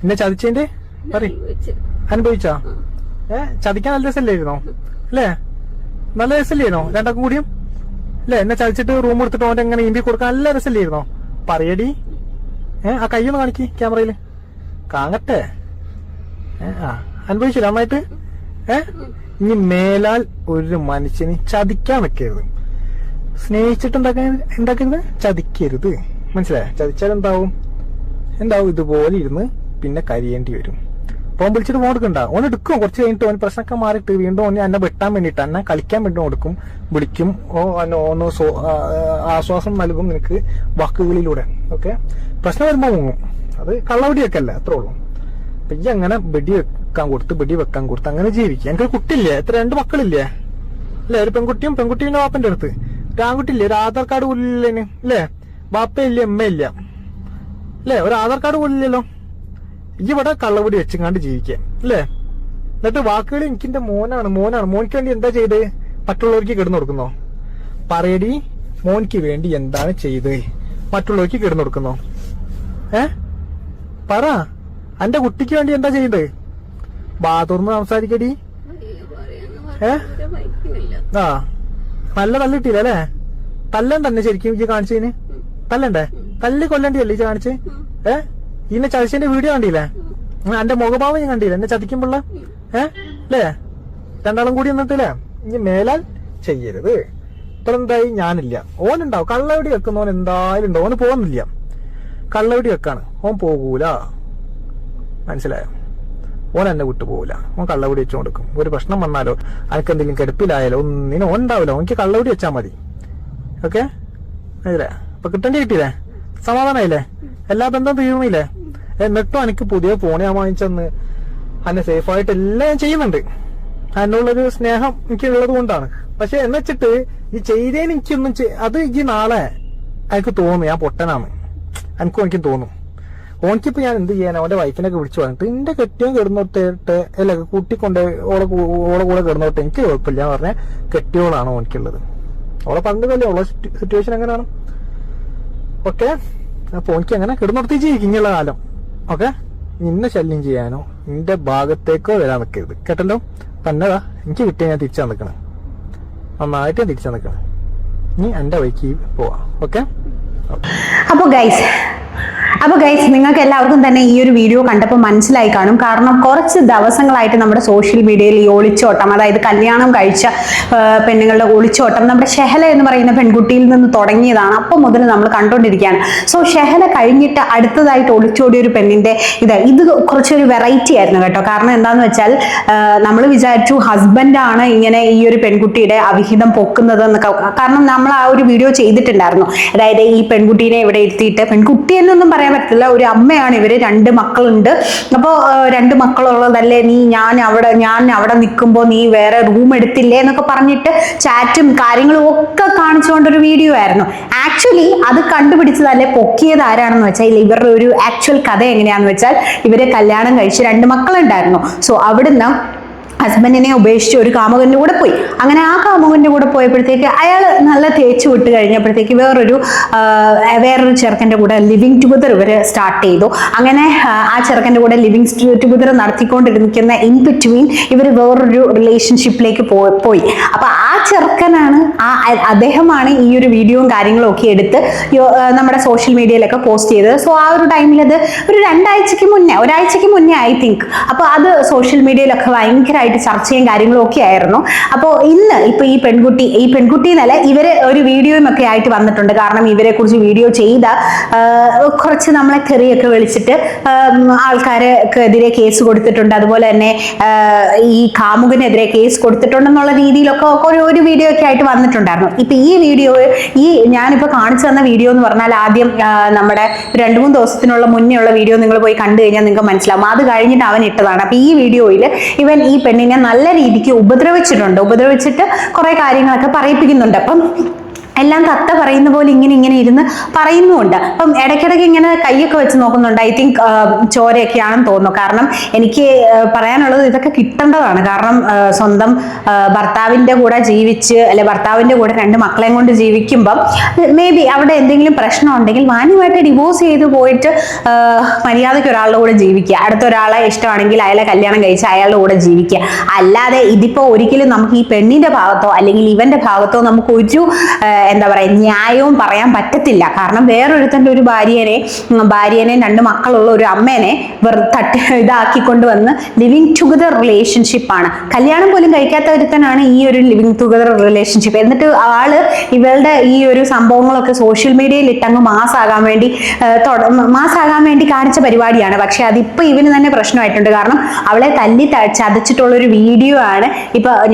എന്നെ ചതിച്ചതിന്റെ അനുഭവിച്ചാ? ചതിക്കാൻ നല്ല രസമല്ലായിരുന്നോ? അല്ലേ? നല്ല രസമല്ലായിരുന്നോ രണ്ടാക്കും കൂടിയും? അല്ലേ? എന്നെ ചതിച്ചിട്ട് റൂം എടുത്തിട്ട് ഓന്റെ എങ്ങനെ ഇന്ത്യ കൊടുക്കാൻ നല്ല രസമല്ലായിരുന്നോ? പറയടി. ആ കയ്യൊന്ന് കാണിക്ക് ക്യാമറയില് കാണട്ടെ. അനുഭവിച്ചില്ല നന്നായിട്ട്. ഇനി മേലാൽ ഒരു മനുഷ്യന് ചതിക്കാൻ വെക്കരുത്. സ്നേഹിച്ചിട്ട് ഉണ്ടാക്കരുത്, ചതിക്കരുത്. മനസ്സിലായോ? ചതിച്ചാൽ എന്താവും ഇതുപോലെ ഇരുന്ന് പിന്നെ കരിയേണ്ടി വരും. ഫോൺ വിളിച്ചിട്ട് ഫോൺ എടുക്കണ്ട. ഓൻ എടുക്കും കുറച്ച് കഴിഞ്ഞിട്ട്. ഓൻ പ്രശ്നമൊക്കെ മാറിയിട്ട് വീണ്ടും ഓനെ എന്നെ വെട്ടാൻ വേണ്ടിയിട്ട് എന്നെ കളിക്കാൻ വേണ്ടി കൊടുക്കും, വിളിക്കും. ഒന്ന് ആശ്വാസം നൽകും നിനക്ക് വാക്കുകളിലൂടെ. ഓക്കെ, പ്രശ്നം വരുമ്പോ മുങ്ങും. അത് കള്ളവടിയൊക്കെ അല്ല, അത്രേ ഉള്ളൂ. അപ്പൊ ഈ അങ്ങനെ വെടി വെക്കാൻ കൊടുത്ത് അങ്ങനെ ജീവിക്കുക. എനിക്കൊരു കുട്ടിയില്ലേ? 2 മക്കളില്ലേ? അല്ലെ? ഒരു പെൺകുട്ടിയും വാപ്പന്റെ അടുത്ത്. ഒരു ആൺകുട്ടിയില്ലേ? ഒരു ആധാർ കാർഡ് പോലില്ലേന് അല്ലേ? വാപ്പയില്ല, അമ്മയില്ല അല്ലേ? ഒരു ആധാർ കാർഡ് പോലില്ലല്ലോ. ഇവിടെ കള്ളവടി വെച്ചങ്ങാണ്ട് ജീവിക്കുക അല്ലേ? എന്നിട്ട് വാക്കുകൾ എനിക്കെന്റെ മോനാണ്. മോനിക്ക് വേണ്ടി എന്താ ചെയ്ത്? മറ്റുള്ളവർക്ക് കിടന്നു കൊടുക്കുന്നോ? പറയടി, മോനിക്ക് വേണ്ടി എന്താണ് ചെയ്ത്? മറ്റുള്ളവർക്ക് കിടന്നു കൊടുക്കുന്നോ? പറ, എന്റെ കുട്ടിക്ക് വേണ്ടി എന്താ ചെയ്യണ്ടേ? ബാതുർന്ന് സംസാരിക്കടി. നല്ല തല്ലിട്ടില്ല അല്ലേ? തല്ലൻ തന്നെ ശരിക്കും ഈ കാണിച്ചതിന് തല്ലണ്ടേ? തല്ലി കൊല്ലണ്ടിയല്ലേ ഈ കാണിച്ച്? ഇതിനെ ചതിച്ചതിന്റെ വീഡിയോ കണ്ടില്ലേ? എന്റെ മുഖഭാവം ഞാൻ കണ്ടില്ല എന്നെ ചതിക്കുമ്പോള്ള. അല്ലേ? രണ്ടാളും കൂടി എന്നിട്ടില്ലേ? ഇനി മേലാൽ ചെയ്യരുത്. ഇപ്പൊ എന്തായി? ഞാനില്ല. ഓനുണ്ടാവും. കള്ളവടി വെക്കുന്നവൻ എന്തായാലും ഉണ്ടാവും. ഓന് പോകുന്നില്ല. കള്ളവടി വെക്കാണ്. ഓൻ പോകൂല. മനസ്സിലായോ? ഓൻ എന്നെ വിട്ടു പോകൂല. ഓൻ കള്ളവടി വെച്ചു കൊടുക്കും. ഒരു പ്രശ്നം വന്നാലോ അനക്ക് എന്തെങ്കിലും കെടുപ്പിലായാലോ ഒന്നിനും ഓൻ ഉണ്ടാവില്ല. ഓനിക്ക് കള്ളവടി വെച്ചാൽ മതി. ഓക്കെ, മനസ്സിലായോ? അപ്പൊ കിട്ടേണ്ടി കിട്ടിയില്ലേ? സമാധാനായില്ലേ? എല്ലാ ബന്ധം തീർന്നില്ലേ? എന്നിട്ടും എനിക്ക് പുതിയ ഫോൺ ഞാൻ വാങ്ങിച്ചെന്ന് എന്നെ സേഫായിട്ട് എല്ലാം ഞാൻ ചെയ്യുന്നുണ്ട്. അതിനുള്ളൊരു സ്നേഹം എനിക്കുള്ളത് കൊണ്ടാണ്. പക്ഷെ എന്നുവെച്ചിട്ട് ഈ ചെയ്തേന് എനിക്കൊന്നും അത് ഈ നാളെ എനിക്ക് തോന്നും ഞാൻ പൊട്ടനാണ്. എനിക്കും തോന്നും. ഓനിക്കിപ്പോ ഞാൻ എന്ത് ചെയ്യാൻ? അവന്റെ വൈഫിനൊക്കെ വിളിച്ചു പറഞ്ഞിട്ട് എന്റെ കെട്ടിയും കിടന്നോട്ടെ അല്ല കൂട്ടിക്കൊണ്ട് ഓളെ കൂടെ കിടന്നോട്ടെ, എനിക്ക് കുഴപ്പമില്ല എന്ന് പറഞ്ഞ കെട്ടിയോളാണ് ഓനിക്കുള്ളത്. ഓളെ പണ്ടല്ലേ ഉള്ള സിറ്റുവേഷൻ എങ്ങനെയാണ്? ഓക്കെ, അപ്പൊ എനിക്ക് അങ്ങനെ കിടന്നോടത്തി ജീവിക്കും ഇങ്ങനെയുള്ള കാലം. ഓക്കെ, നിന്നെ ശല്യം ചെയ്യാനോ നിന്റെ ഭാഗത്തേക്കോ വരാൻ നിൽക്കരുത്. കേട്ടല്ലോ? തന്നെതാ എനിക്ക് കിട്ടിയ ഞാൻ തിരിച്ചാ നിൽക്കണം. നന്നായിട്ട് ഞാൻ തിരിച്ചാ നിൽക്കണം. ഇനി എന്റെ വഴിക്ക് പോവാം. ഓക്കെ. അപ്പോൾ ഗൈസ് നിങ്ങൾക്ക് എല്ലാവർക്കും തന്നെ ഈ ഒരു വീഡിയോ കണ്ടപ്പോൾ മനസ്സിലായി കാണും. കാരണം കുറച്ച് ദിവസങ്ങളായിട്ട് നമ്മുടെ സോഷ്യൽ മീഡിയയിൽ ഈ ഒളിച്ചോട്ടം, അതായത് കല്യാണം കഴിച്ച പെണ്ണുങ്ങളുടെ ഒളിച്ചോട്ടം നമ്മുടെ ഷെഹല എന്ന് പറയുന്ന പെൺകുട്ടിയിൽ നിന്ന് തുടങ്ങിയതാണ്. അപ്പോൾ മുതൽ നമ്മൾ കണ്ടുകൊണ്ടിരിക്കുകയാണ്. സോ ഷെഹല കഴിഞ്ഞിട്ട് അടുത്തതായിട്ട് ഒളിച്ചോടിയ ഒരു പെണ്ണിന്റെ ഇത് കുറച്ചൊരു വെറൈറ്റി ആയിരുന്നു കേട്ടോ. കാരണം എന്താണെന്ന് വെച്ചാൽ നമ്മൾ വിചാരിച്ചു ഹസ്ബൻഡാണ് ഇങ്ങനെ ഈ ഒരു പെൺകുട്ടിയുടെ അവിഹിതം പൊക്കുന്നത് എന്നൊക്കെ. കാരണം നമ്മൾ ആ ഒരു വീഡിയോ ചെയ്തിട്ടുണ്ടായിരുന്നു. അതായത് ഈ പെൺകുട്ടീനെ ഇവിടെ ഇരുത്തിയിട്ട്, പെൺകുട്ടി എന്നൊന്നും പറയാൻ പറ്റില്ല, ഒരു അമ്മയാണ് ഇവര്. 2 മക്കളുണ്ട്. അപ്പോൾ 2 മക്കളുള്ളതല്ലേ നീ, ഞാൻ അവിടെ നിൽക്കുമ്പോൾ നീ വേറെ റൂം എടുത്തില്ലേ എന്നൊക്കെ പറഞ്ഞിട്ട് ചാറ്റും കാര്യങ്ങളും ഒക്കെ കാണിച്ചുകൊണ്ടൊരു വീഡിയോ ആയിരുന്നു. ആക്ച്വലി അത് കണ്ടുപിടിച്ചതല്ലേ പൊക്കിയത് ആരാണെന്ന് വെച്ചാൽ ഇവരുടെ ഒരു ആക്ച്വൽ കഥ എങ്ങനെയാണെന്ന് വെച്ചാൽ ഇവര് കല്യാണം കഴിച്ച് 2 മക്കളുണ്ടായിരുന്നു. സോ അവിടുന്ന് ഹസ്ബൻഡിനെ ഉപേക്ഷിച്ച് ഒരു കാമുകന്റെ കൂടെ പോയി. അങ്ങനെ ആ കാമുകന്റെ കൂടെ പോയപ്പോഴത്തേക്ക് അയാൾ നല്ല തേച്ച് വിട്ട് കഴിഞ്ഞപ്പോഴത്തേക്ക് വേറൊരു ചെറുക്കന്റെ കൂടെ ലിവിങ് ടുഗദർ ഇവര് സ്റ്റാർട്ട് ചെയ്തു. അങ്ങനെ ആ ചെറുക്കന്റെ കൂടെ ലിവിങ് ടുഗദർ നടത്തിക്കൊണ്ടിരിക്കുന്ന ഇൻ ബിറ്റ്വീൻ ഇവർ വേറൊരു റിലേഷൻഷിപ്പിലേക്ക് പോയി. അപ്പൊ ആ ചെറുക്കനാണ് അദ്ദേഹമാണ് ഈ ഒരു വീഡിയോയും കാര്യങ്ങളും ഒക്കെ എടുത്ത് നമ്മുടെ സോഷ്യൽ മീഡിയയിലൊക്കെ പോസ്റ്റ് ചെയ്തത്. സോ ആ ഒരു ടൈമിൽ അത് ഒരു ഒരാഴ്ചക്ക് മുന്നേ ഐ തിങ്ക്. അപ്പൊ അത് സോഷ്യൽ മീഡിയയിലൊക്കെ ഭയങ്കര ചർച്ചയും കാര്യങ്ങളും ഒക്കെ ആയിരുന്നു. അപ്പോൾ ഇന്ന് ഇപ്പൊ ഈ പെൺകുട്ടി എന്നല്ല, ഇവര് ഒരു വീഡിയോയും ഒക്കെ ആയിട്ട് വന്നിട്ടുണ്ട്. കാരണം ഇവരെ കുറിച്ച് വീഡിയോ ചെയ്ത കുറച്ച് നമ്മളെ തെറിയൊക്കെ വിളിച്ചിട്ട് ആൾക്കാർക്കെതിരെ കേസ് കൊടുത്തിട്ടുണ്ട്. അതുപോലെ തന്നെ ഈ കാമുകനെതിരെ കേസ് കൊടുത്തിട്ടുണ്ടെന്നുള്ള രീതിയിലൊക്കെ ഒരു വീഡിയോ ഒക്കെ ആയിട്ട് വന്നിട്ടുണ്ടായിരുന്നു. ഇപ്പൊ ഈ വീഡിയോ ഞാനിപ്പോ കാണിച്ചു തന്ന വീഡിയോ എന്ന് പറഞ്ഞാൽ ആദ്യം നമ്മുടെ 2-3 ദിവസത്തിനുള്ള മുന്നേ ഉള്ള വീഡിയോ നിങ്ങൾ പോയി കണ്ടു കഴിഞ്ഞാൽ നിങ്ങൾക്ക് മനസ്സിലാവും. അത് കഴിഞ്ഞിട്ട് അവൻ ഇട്ടതാണ്. അപ്പൊ ഈ വീഡിയോയിൽ ഇവൻ ഈ പെണ്ണിനെ നല്ല രീതിക്ക് ഉപദ്രവിച്ചിട്ട് കുറെ കാര്യങ്ങളൊക്കെ പറയിപ്പിക്കുന്നുണ്ട്. അപ്പം എല്ലാം തത്ത പറയുന്ന പോലെ ഇങ്ങനെ ഇരുന്ന് പറയുന്നുമുണ്ട്. അപ്പം ഇടയ്ക്കിടയ്ക്ക് ഇങ്ങനെ കൈയൊക്കെ വെച്ച് നോക്കുന്നുണ്ട്. ഐ തിങ്ക് ചോരയൊക്കെയാണെന്ന് തോന്നുന്നു. കാരണം എനിക്ക് പറയാനുള്ളത് ഇതൊക്കെ കിട്ടേണ്ടതാണ്. കാരണം സ്വന്തം ഭർത്താവിൻ്റെ കൂടെ ജീവിച്ച് അല്ലെ ഭർത്താവിൻ്റെ കൂടെ 2 മക്കളെയും കൊണ്ട് ജീവിക്കുമ്പം മേ ബി അവിടെ എന്തെങ്കിലും പ്രശ്നം ഉണ്ടെങ്കിൽ മാന്യമായിട്ട് ഡിവോഴ്സ് ചെയ്ത് പോയിട്ട് മര്യാദയ്ക്ക് ഒരാളുടെ കൂടെ ജീവിക്കുക. അടുത്തൊരാളെ ഇഷ്ടമാണെങ്കിൽ അയാളെ കല്യാണം കഴിച്ച് അയാളുടെ കൂടെ ജീവിക്കുക. അല്ലാതെ ഇതിപ്പോൾ ഒരിക്കലും നമുക്ക് ഈ പെണ്ണിന്റെ ഭാഗത്തോ അല്ലെങ്കിൽ ഇവന്റെ ഭാഗത്തോ നമുക്ക് ഒരു എന്താ പറയുക ന്യായവും പറയാൻ പറ്റത്തില്ല. കാരണം വേറൊരുത്തൻ്റെ ഒരു ഭാര്യനെ 2 മക്കളുള്ള ഒരു അമ്മേനെ ഇതാക്കിക്കൊണ്ട് വന്ന് ലിവിങ് ടുഗദർ റിലേഷൻഷിപ്പാണ്. കല്യാണം പോലും കഴിക്കാത്ത ഒരുത്തനാണ് ഈ ഒരു ലിവിങ് ടുഗദർ റിലേഷൻഷിപ്പ്. എന്നിട്ട് ആള് ഇവളുടെ ഈ ഒരു സംഭവങ്ങളൊക്കെ സോഷ്യൽ മീഡിയയിൽ ഇട്ടങ്ങ് മാസാകാൻ വേണ്ടി കാണിച്ച പരിപാടിയാണ്. പക്ഷെ അതിപ്പോ ഇവന് തന്നെ പ്രശ്നമായിട്ടുണ്ട്. കാരണം അവളെ തല്ലി ചതച്ചിട്ടുള്ള ഒരു വീഡിയോ ആണ്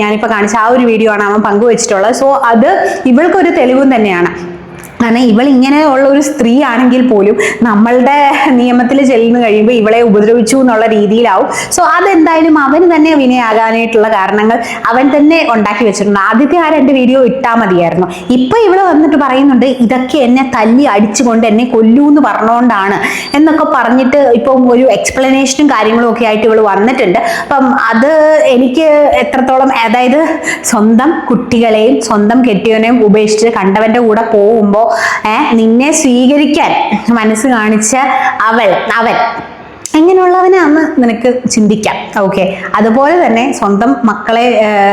ഞാനിപ്പോ കാണിച്ച ആ ഒരു വീഡിയോ ആണ് അവൻ പങ്കുവച്ചിട്ടുള്ളത്. സോ അത് ഇവൾക്കൊരു തെളിവും തന്നെയാണ്. കാരണം ഇവൾ ഇങ്ങനെയുള്ള ഒരു സ്ത്രീ ആണെങ്കിൽ പോലും നമ്മളുടെ നിയമത്തിൽ ചെല്ലുന്നു കഴിയുമ്പോൾ ഇവളെ ഉപദ്രവിച്ചു എന്നുള്ള രീതിയിലാവും. സോ അതെന്തായാലും അവന് തന്നെ വിനയാകാനായിട്ടുള്ള കാരണങ്ങൾ അവൻ തന്നെ ഉണ്ടാക്കി വെച്ചിട്ടുണ്ട്. ആദ്യത്തെ ആ 2 വീഡിയോ ഇട്ടാൽ മതിയായിരുന്നു. ഇപ്പൊ ഇവള് വന്നിട്ട് പറയുന്നുണ്ട് ഇതൊക്കെ എന്നെ തല്ലി അടിച്ചുകൊണ്ട് എന്നെ കൊല്ലൂന്ന് പറഞ്ഞുകൊണ്ടാണ് എന്നൊക്കെ പറഞ്ഞിട്ട് ഇപ്പം ഒരു എക്സ്പ്ലനേഷനും കാര്യങ്ങളും ഒക്കെ ആയിട്ട് ഇവള് വന്നിട്ടുണ്ട്. അപ്പം അത് എനിക്ക് എത്രത്തോളം, അതായത് സ്വന്തം കുട്ടികളെയും സ്വന്തം കെട്ടിയവനെയും ഉപേക്ഷിച്ച് കണ്ടവന്റെ കൂടെ പോകുമ്പോൾ നിന്നെ സ്വീകരിക്കാൻ മനസ്സ് കാണിച്ച അവൻ എങ്ങനെയുള്ളവനാന്ന് നിനക്ക് ചിന്തിക്കാം. ഓക്കെ, അതുപോലെ തന്നെ സ്വന്തം മക്കളെ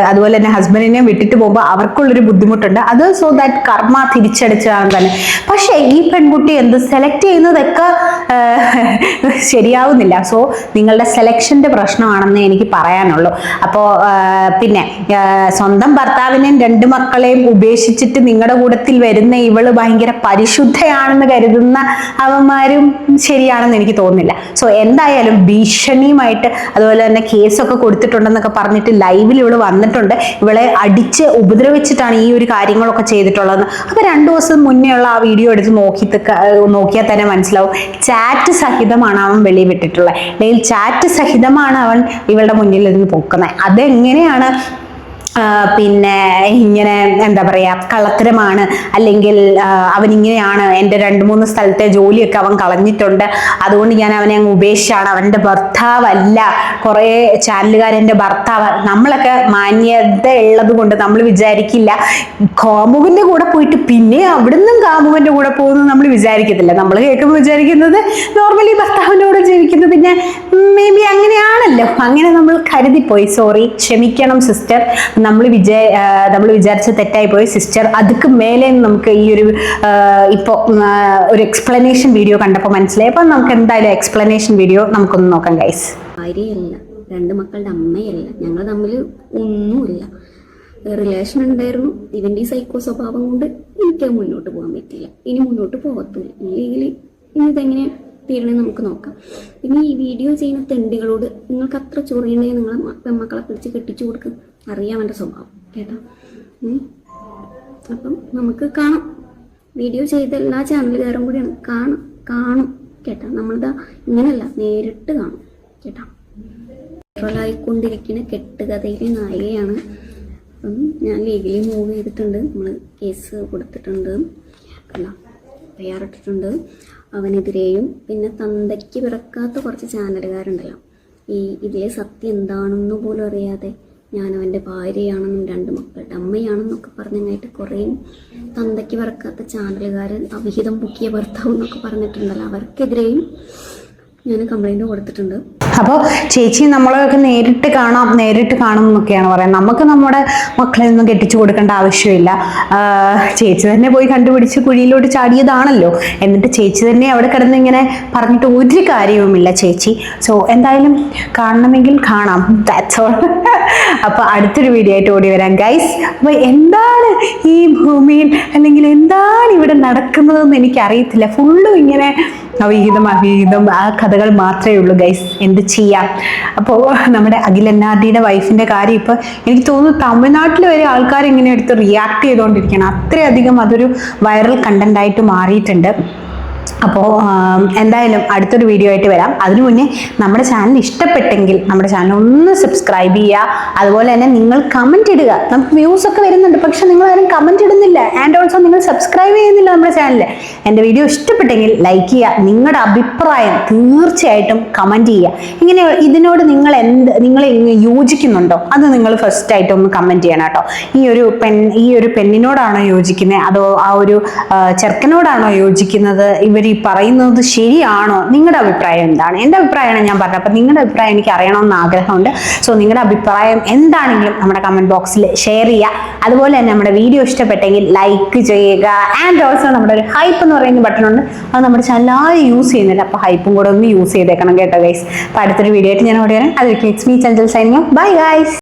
അതുപോലെ തന്നെ ഹസ്ബൻഡിനെ വിട്ടിട്ട് പോകുമ്പോൾ അവർക്കുള്ളൊരു ബുദ്ധിമുട്ടുണ്ട്. അത് സോ ദാറ്റ് കർമ്മ തിരിച്ചടിച്ചതാണ് തന്നെ. പക്ഷേ ഈ പെൺകുട്ടി സെലക്ട് ചെയ്യുന്നതൊക്കെ ശരിയാവുന്നില്ല. സോ നിങ്ങളുടെ സെലക്ഷന്റെ പ്രശ്നമാണെന്ന് എനിക്ക് പറയാനുള്ളൂ. അപ്പോൾ പിന്നെ സ്വന്തം ഭർത്താവിനെയും 2 മക്കളെയും ഉപേക്ഷിച്ചിട്ട് നിങ്ങളുടെ കൂട്ടത്തിൽ വരുന്ന ഇവള് ഭയങ്കര പരിശുദ്ധയാണെന്ന് കരുതുന്ന അവന്മാരും ശരിയാണെന്ന് എനിക്ക് തോന്നുന്നില്ല. സോ എന്തായാലും ഭീഷണിയുമായിട്ട് അതുപോലെ തന്നെ കേസൊക്കെ കൊടുത്തിട്ടുണ്ടെന്നൊക്കെ പറഞ്ഞിട്ട് ലൈവിൽ ഇവള് വന്നിട്ടുണ്ട്. ഇവളെ അടിച്ച് ഉപദ്രവിച്ചിട്ടാണ് ഈ ഒരു കാര്യങ്ങളൊക്കെ ചെയ്തിട്ടുള്ളത്. അപ്പൊ 2 ദിവസം മുന്നേ ഉള്ള ആ വീഡിയോ എടുത്ത് നോക്കിയാൽ തന്നെ മനസ്സിലാവും. ചാറ്റ് സഹിതമാണ് അവൻ വെളിയിൽ വിട്ടിട്ടുള്ളത്. അല്ലെങ്കിൽ ചാറ്റ് സഹിതമാണ് അവൻ ഇവളുടെ മുന്നിൽ ഇരുന്ന് പൊക്കുന്നത്. അതെങ്ങനെയാണ് പിന്നെ ഇങ്ങനെ എന്താ പറയാ കള്ളത്തരമാണ്, അല്ലെങ്കിൽ അവൻ ഇങ്ങനെയാണ്, എൻ്റെ 2-3 സ്ഥലത്തെ ജോലിയൊക്കെ അവൻ കളഞ്ഞിട്ടുണ്ട്, അതുകൊണ്ട് ഞാൻ അവനെ അങ്ങ് ഉപേക്ഷിച്ചാണ്, അവൻ്റെ ഭർത്താവല്ല, കുറേ ചാനലുകാരെൻ്റെ ഭർത്താവ്. നമ്മളൊക്കെ മാന്യത ഉള്ളത് കൊണ്ട് നമ്മൾ വിചാരിക്കില്ല കാമുകൻ്റെ കൂടെ പോയിട്ട് പിന്നെ അവിടുന്ന് കാമുകൻ്റെ കൂടെ പോകുന്നു നമ്മൾ വിചാരിക്കത്തില്ല. നമ്മൾ കേൾക്കുമ്പോൾ വിചാരിക്കുന്നത് നോർമലി ഭർത്താവിനോട് ജീവിക്കുന്നത് പിന്നെ മേ ബി അങ്ങനെയാണല്ലോ, അങ്ങനെ നമ്മൾ കരുതിപ്പോയി. സോറി, ക്ഷമിക്കണം സിസ്റ്റർ, നമ്മൾ വിചാരിച്ച തെറ്റായി പോയി സിസ്റ്റർ. അതുക്ക് മേലെ നമുക്ക് ഈ ഒരു ഇപ്പോൾ ഒരു എക്സ്പ്ലനേഷൻ വീഡിയോ കണ്ടപ്പോൾ മനസ്സിലായി. അപ്പം നമുക്ക് എന്തായാലും എക്സ്പ്ലനേഷൻ വീഡിയോ നമുക്കൊന്ന് നോക്കാം ഗൈസ്. ഭാര്യയല്ല, 2 മക്കളുടെ അമ്മയല്ല, ഞങ്ങൾ തമ്മിൽ ഒന്നുമില്ല. റിലേഷൻ ഉണ്ടായിരുന്നു. ഇവൻ്റെ ഈ സൈക്കോ സ്വഭാവം കൊണ്ട് എനിക്ക് മുന്നോട്ട് പോകാൻ പറ്റില്ല, ഇനി മുന്നോട്ട് പോകത്തില്ല. ഇല്ലെങ്കിൽ ഇനി ഇതെങ്ങനെ തീരണമെന്ന് നമുക്ക് നോക്കാം. പിന്നെ ഈ വീഡിയോ ചെയ്യുന്ന തെണ്ടികളോട് നിങ്ങൾക്ക് അത്ര ചൊറിയണമെങ്കിൽ നിങ്ങളെ പെൺമക്കളെ പിടിച്ച് കെട്ടിച്ചു കൊടുക്കും. അറിയാം എൻ്റെ സ്വഭാവം കേട്ടോ. അപ്പം നമുക്ക് കാണാം. വീഡിയോ ചെയ്ത എല്ലാ ചാനലുകാരും കൂടിയാണ് കാണും കേട്ടോ. നമ്മളിതാ ഇങ്ങനെയല്ല, നേരിട്ട് കാണും കേട്ടോ. വൈറലായിക്കൊണ്ടിരിക്കുന്ന കെട്ടുകഥയിലെ നായികയാണ്. അപ്പം ഞാൻ ലീഗലി മൂവ് ചെയ്തിട്ടുണ്ട്. നമ്മൾ കേസ് കൊടുത്തിട്ടുണ്ട്, അല്ല തയ്യാറിട്ടിട്ടുണ്ട് അവനെതിരെയും. പിന്നെ തന്തയ്ക്ക് പിറക്കാത്ത കുറച്ച് ചാനലുകാരുണ്ടല്ലോ, ഇതിലെ സത്യം എന്താണെന്ന് പോലും അറിയാതെ ഞാൻ അവൻ്റെ ഭാര്യയാണെന്നും 2 മക്കളുടെ അമ്മയാണെന്നൊക്കെ പറഞ്ഞങ്ങായിട്ട് കുറേ തന്തയ്ക്ക് പിറക്കാത്ത ചാനലുകാർ, അവിഹിതം പൊക്കിയ ഭർത്താവ് എന്നൊക്കെ പറഞ്ഞിട്ടുണ്ടല്ലോ, അവർക്കെതിരെയും ഞാൻ കംപ്ലൈൻറ്റ് കൊടുത്തിട്ടുണ്ട്. അപ്പോൾ ചേച്ചി നമ്മളൊക്കെ നേരിട്ട് കാണണം എന്നൊക്കെയാണ് പറയുന്നത്. നമുക്ക് നമ്മുടെ മക്കളെ ഒന്നും കെട്ടിച്ചു കൊടുക്കേണ്ട ആവശ്യമില്ല. ചേച്ചി തന്നെ പോയി കണ്ടുപിടിച്ച് കുഴിയിലോട്ട് ചാടിയതാണല്ലോ. എന്നിട്ട് ചേച്ചി തന്നെ അവിടെ കിടന്ന് ഇങ്ങനെ പറഞ്ഞിട്ട് ഒരു കാര്യവുമില്ല ചേച്ചി. സോ എന്തായാലും കാണണമെങ്കിൽ കാണാം, ദാറ്റ്സ് ഓൾ. അപ്പോൾ അടുത്തൊരു വീഡിയോ ആയിട്ട് ഓടി വരാം ഗൈസ്. അപ്പോൾ എന്താണ് ഈ ഭൂമിയിൽ അല്ലെങ്കിൽ എന്താണ് ഇവിടെ നടക്കുന്നതെന്ന് എനിക്കറിയത്തില്ല. ഫുള്ളും ഇങ്ങനെ അവിഹിതം ആ കഥകൾ മാത്രമേ ഉള്ളൂ ഗൈസ്. എന്ത് ചെയ്യാം. അപ്പോൾ നമ്മുടെ അഖിൽ എന്നാർഡിയുടെ വൈഫിൻ്റെ കാര്യം ഇപ്പോൾ എനിക്ക് തോന്നുന്നു തമിഴ്നാട്ടിൽ വരെ ആൾക്കാർ ഇങ്ങനെ എടുത്ത് റിയാക്ട് ചെയ്തുകൊണ്ടിരിക്കുകയാണ്. അത്രയധികം അതൊരു വൈറൽ കണ്ടന്റ് ആയിട്ട് മാറിയിട്ടുണ്ട്. അപ്പോൾ എന്തായാലും അടുത്തൊരു വീഡിയോ ആയിട്ട് വരാം. അതിനു മുന്നേ നമ്മുടെ ചാനൽ ഇഷ്ടപ്പെട്ടെങ്കിൽ നമ്മുടെ ചാനൽ ഒന്ന് സബ്സ്ക്രൈബ് ചെയ്യുക. അതുപോലെ തന്നെ നിങ്ങൾ കമൻറ്റ് ഇടുക. നമുക്ക് വ്യൂസ് ഒക്കെ വരുന്നുണ്ട്, പക്ഷെ നിങ്ങൾ ആരും കമൻറ്റ് ഇടുന്നില്ല. ആൻഡ് ഓൾസോ നിങ്ങൾ സബ്സ്ക്രൈബ് ചെയ്യുന്നില്ല നമ്മുടെ ചാനലിൽ. എൻ്റെ വീഡിയോ ഇഷ്ടപ്പെട്ടെങ്കിൽ ലൈക്ക് ചെയ്യുക. നിങ്ങളുടെ അഭിപ്രായം തീർച്ചയായിട്ടും കമൻറ്റ് ചെയ്യുക. ഇങ്ങനെ ഇതിനോട് നിങ്ങൾ യോജിക്കുന്നുണ്ടോ അത് നിങ്ങൾ ഫസ്റ്റ് ആയിട്ട് ഒന്ന് കമൻറ്റ് ചെയ്യണം കേട്ടോ. ഈ ഒരു പെണ്ണിനോടാണോ യോജിക്കുന്നത്, അതോ ആ ഒരു ചെറുക്കനോടാണോ യോജിക്കുന്നത്, ഇവർ ഈ പറയുന്നത് ശരിയാണോ, നിങ്ങളുടെ അഭിപ്രായം എന്താണ്? എൻ്റെ അഭിപ്രായമാണ് ഞാൻ പറഞ്ഞത്. അപ്പം നിങ്ങളുടെ അഭിപ്രായം എനിക്ക് അറിയണമെന്ന് ആഗ്രഹമുണ്ട്. സോ നിങ്ങളുടെ അഭിപ്രായം എന്താണെങ്കിലും നമ്മുടെ കമൻറ്റ് ബോക്സിൽ ഷെയർ ചെയ്യുക. അതുപോലെ തന്നെ നമ്മുടെ വീഡിയോ ഇഷ്ടപ്പെട്ടെങ്കിൽ ലൈക്ക് ചെയ്യുക. ആൻഡ് ഓൾസോ നമ്മുടെ ഒരു ഹൈപ്പ് എന്ന് പറയുന്ന ബട്ടൺ ഉണ്ട്, അത് നമ്മുടെ ചാനൽ ആരും യൂസ് ചെയ്യുന്നില്ല. അപ്പോൾ ഹൈപ്പും കൂടെ ഒന്ന് യൂസ് ചെയ്തേക്കണം കേട്ടോ ഗൈസ്. അപ്പോൾ അടുത്തൊരു വീഡിയോ ആയിട്ട് ഞാൻ ഓടി വരാം. അത് it's me Chanchal signing off. Bye guys.